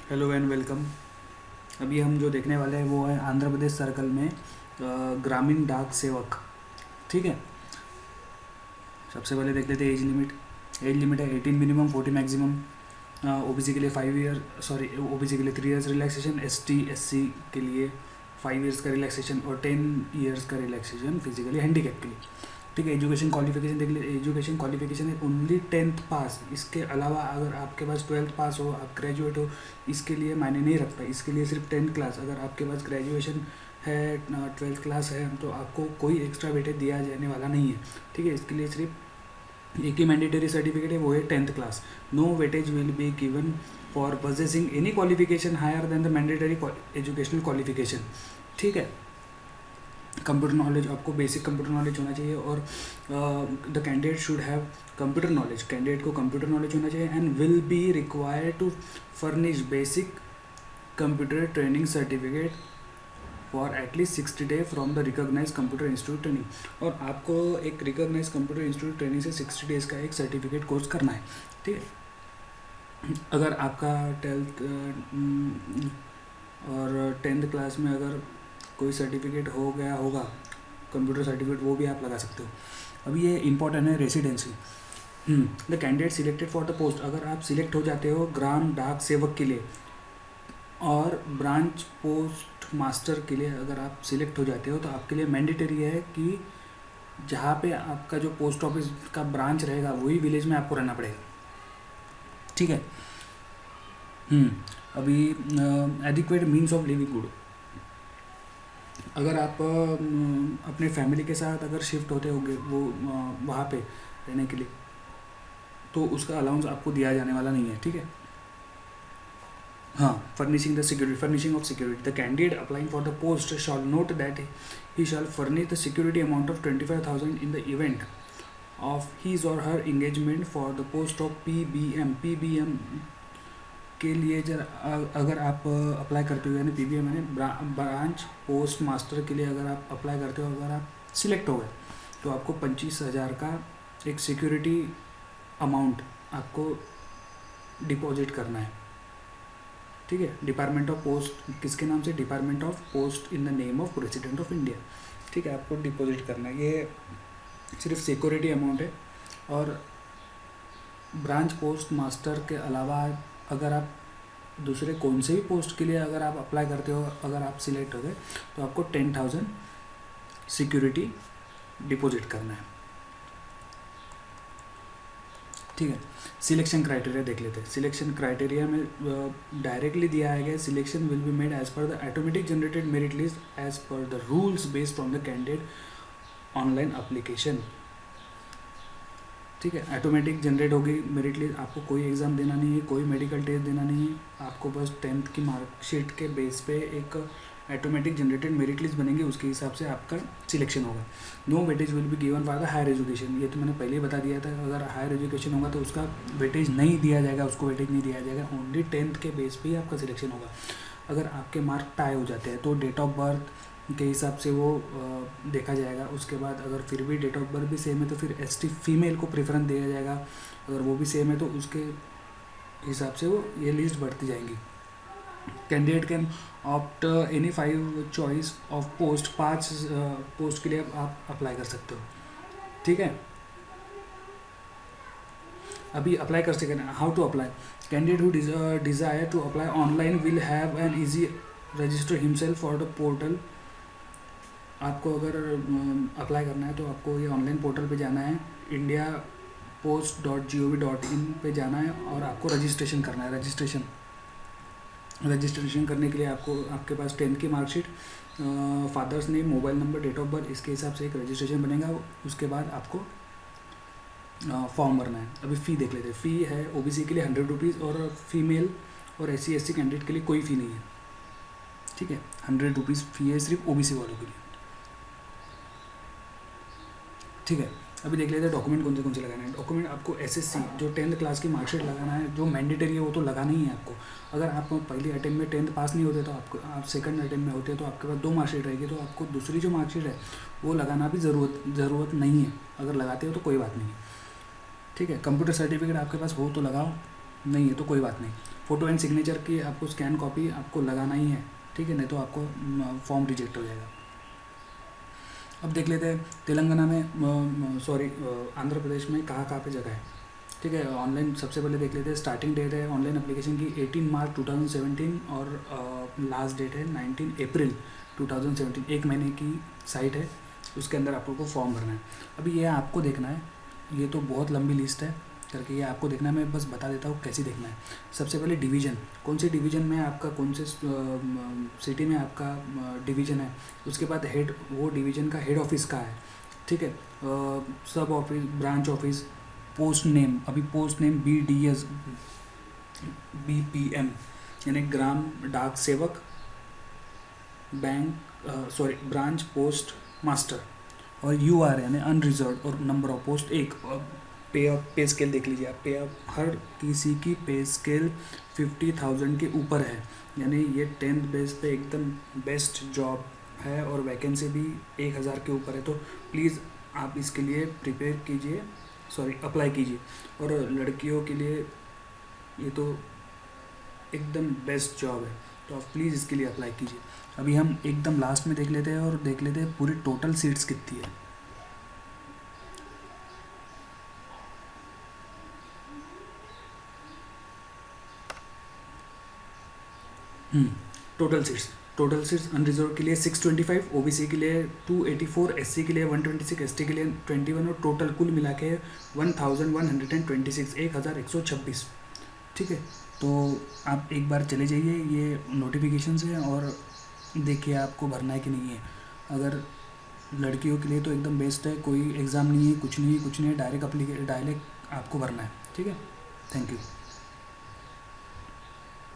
Hello and welcome. अभी हम जो देखने वाले हैं वो है आंध्र प्रदेश सर्कल में ग्रामीण डाक सेवक। ठीक है, सबसे पहले देख लेते हैं एज लिमिट। एज लिमिट है 18 मिनिमम 40 मैक्सिमम। ओबीसी के लिए 5 ईयर, सॉरी ओबीसी के लिए 3 ईयर्स रिलैक्सेशन, एसटी एससी के लिए 5 ईयर्स का रिलैक्सेशन और 10 ईयर्स का रिलैक्सेशन फिजिकली हैंडीकैप के लिए। ठीक है, एजुकेशन क्वालिफिकेशन देख ले। एजुकेशन क्वालिफिकेशन है ओनली 10th पास। इसके अलावा अगर आपके पास 12th पास हो, आप ग्रेजुएट हो, इसके लिए मायने नहीं रखता। इसके लिए सिर्फ 10th क्लास। अगर आपके पास ग्रेजुएशन है, 12th क्लास है, तो आपको कोई एक्स्ट्रा वेटेज दिया जाने वाला नहीं है। ठीक है, इसके लिए सिर्फ एक ही मैंडेटरी सर्टिफिकेट है, वो है 10th class. No weightage will be given for possessing any qualification higher than the mandatory educational qualification. ठीक है, कंप्यूटर नॉलेज, आपको बेसिक कंप्यूटर नॉलेज होना चाहिए और the candidate should have computer knowledge. Candidate को कंप्यूटर नॉलेज होना चाहिए and will be required to furnish basic computer training certificate for at least 60 day from the recognise computer institute training. और आपको एक recognise computer institute training से 60 days का एक certificate course करना है। ठीक है, अगर आपका 12th और 10th क्लास में अगर कोई सर्टिफिकेट हो गया होगा, कंप्यूटर सर्टिफिकेट, वो भी आप लगा सकते हो। अभी ये इंपॉर्टेंट है residency. The candidate selected for the post, अगर आप सिलेक्ट हो जाते हो ग्राम डाक सेवक के लिए और ब्रांच पोस्ट मास्टर के लिए अगर आप सिलेक्ट हो जाते हो, तो आपके लिए मैंडेटरी है कि जहाँ पे आपका जो पोस्ट ऑफिस का ब्रांच रहेगा वही विलेज में आपको रहना पड़ेगा। ठीक है। अभी एडिक्वेट मीन्स ऑफ लिविंगहुड, अगर आप अपने फैमिली के साथ अगर शिफ्ट होते होगे वो वहाँ पे रहने के लिए, तो उसका अलाउंस आपको दिया जाने वाला नहीं है। ठीक है। हाँ, furnishing the security, furnishing of security, the candidate applying for the post shall note that he shall furnish the security amount of 25,000 in the event of his or her engagement for the post of PBM के लिए। अगर आप apply करते हो, यानी PBM यानी branch post master के लिए अगर आप अप्लाई करते हो, अगर आप सिलेक्ट हो गए, तो आपको 25,000 का एक सिक्योरिटी अमाउंट आपको डिपॉजिट करना है। ठीक है, डिपार्टमेंट ऑफ पोस्ट, किसके नाम से? Department of post in the name of president of India. ठीक है, आपको डिपॉजिट करना है। ये सिर्फ सिक्योरिटी अमाउंट है। और ब्रांच पोस्ट मास्टर के अलावा अगर आप दूसरे कौन से भी पोस्ट के लिए अगर आप अप्लाई करते हो, अगर आप सिलेक्ट हो गए, तो आपको 10,000 सिक्योरिटी डिपॉजिट करना है। ठीक है, सिलेक्शन क्राइटेरिया देख लेते हैं। सिलेक्शन क्राइटेरिया में डायरेक्टली दिया है, selection will be made as per the automatic generated merit list as per the rules based on the candidate online application. ठीक है, ऑटोमेटिक जनरेट होगी मेरिट लिस्ट। आपको कोई एग्ज़ाम देना नहीं है, कोई मेडिकल टेस्ट देना नहीं है, आपको बस 10th की मार्कशीट के बेस पे एक ऑटोमेटिक जनरेटेड मेरिट लिस्ट बनेगी, उसके हिसाब से आपका सिलेक्शन होगा। No weightage will be given for the higher education, ये तो मैंने पहले ही बता दिया था। अगर हायर एजुकेशन होगा तो उसका वेटेज नहीं दिया जाएगा, उसको वेटेज नहीं दिया जाएगा, ओनली 10th के बेस पे ही आपका सिलेक्शन होगा। अगर आपके मार्क टाई हो जाते हैं तो डेट ऑफ बर्थ के हिसाब से वो देखा जाएगा। उसके बाद अगर फिर भी डेट ऑफ बर्थ भी सेम है तो फिर एसटी फीमेल को प्रेफरेंस दिया जाएगा। अगर वो भी सेम है तो उसके हिसाब से वो ये लिस्ट बढ़ती जाएंगी। Candidate can opt any 5 choice of post, 5 post के लिए आप अप्लाई कर सकते हो। ठीक है, अभी अप्लाई कर सकते हैं। How to apply? Candidate who desire to apply online will have an easy register himself for the portal. आपको अगर अप्लाई करना है तो आपको ये ऑनलाइन पोर्टल पे जाना है, indiapost.gov.in पे जाना है और आपको रजिस्ट्रेशन करना है। रजिस्ट्रेशन करने के लिए आपको आपके पास 10th की marksheet, father's name, mobile number, date of birth, इसके हिसाब से एक रजिस्ट्रेशन बनेगा। उसके बाद आपको फॉर्म भरना है। अभी फ़ी देख लेते हैं। फ़ी है ओबीसी के लिए 100 रुपीज़ और फीमेल और SC/ST कैंडिडेट के लिए कोई फ़ी नहीं है। ठीक है, 100 रुपीज़ फ़ी है सिर्फ ओबीसी वालों के लिए। ठीक है, अभी देख लेते हैं डॉक्यूमेंट कौन से लगाना है। डॉक्यूमेंट आपको SSC जो 10th क्लास की मार्कशीट लगाना है, जो मैंडेटरी है वो तो लगाना ही है आपको। अगर आप पहली अटेम्प्ट में 10th पास नहीं होते तो आप सेकंड अटेम्प्ट में होते तो आपके पास 2 मार्कशीट रहेगी, तो आपको दूसरी जो मार्कशीट है वो लगाना भी ज़रूरत नहीं है। अगर लगाते हो तो कोई बात नहीं है। ठीक है, कंप्यूटर सर्टिफिकेट आपके पास हो तो लगाओ, नहीं है तो कोई बात नहीं, फ़ोटो एंड सिग्नेचर की आपको स्कैन कॉपी आपको लगाना ही है, ठीक है, नहीं तो आपको फॉर्म रिजेक्ट हो जाएगा। अब देख लेते हैं तेलंगाना में, सॉरी, आंध्र प्रदेश में कहाँ कहाँ पे जगह है, ठीक है। ऑनलाइन सबसे पहले देख लेते हैं, स्टार्टिंग डेट है ऑनलाइन एप्लीकेशन की 18 मार्च 2017 और लास्ट डेट है 19 अप्रैल 2017, एक महीने की साइट है, उसके अंदर आपको फॉर्म भरना है। अभी ये आपको देखना है, ये तो बहुत लंबी लिस्ट है करके, ये आपको देखना है, मैं बस बता देता हूँ कैसे देखना है। सबसे पहले डिवीज़न, कौन से डिवीज़न में आपका, कौन से सिटी में आपका डिवीज़न है, उसके बाद हेड, वो डिवीज़न का हेड ऑफिस का है, ठीक है। सब office, branch office, post name, अभी पोस्ट नेम BDS BPM यानी ग्राम डाक सेवक, bank, sorry, branch post master, और UR यानी अनरिजर्व, और नंबर ऑफ पोस्ट एक। पे स्केल देख लीजिए आप, पे हर किसी की पे स्केल 50,000 के ऊपर है, यानी ये 10th बेस पे एकदम बेस्ट जॉब है, और वैकेंसी भी 1,000 के ऊपर है, तो प्लीज़ आप इसके लिए प्रिपेयर कीजिए, सॉरी अप्लाई कीजिए। और लड़कियों के लिए ये तो एकदम बेस्ट जॉब है, तो आप प्लीज़ इसके लिए अप्लाई कीजिए। अभी हम एकदम लास्ट में देख लेते हैं और देख लेते हैं पूरी टोटल सीट्स कितनी है। टोटल सीट्स अनरिजर्व के लिए 625, OBC के लिए 284, SC के लिए 126, ST के लिए 21, और टोटल कुल मिला के 1126, 1126, ठीक है। तो आप एक बार चले जाइए ये नोटिफिकेशन से और देखिए आपको भरना है कि नहीं है। अगर लड़कियों के लिए तो एकदम बेस्ट है, कोई एग्ज़ाम नहीं है, कुछ नहीं है, डायरेक्ट आपको भरना है, ठीक है। Thank you.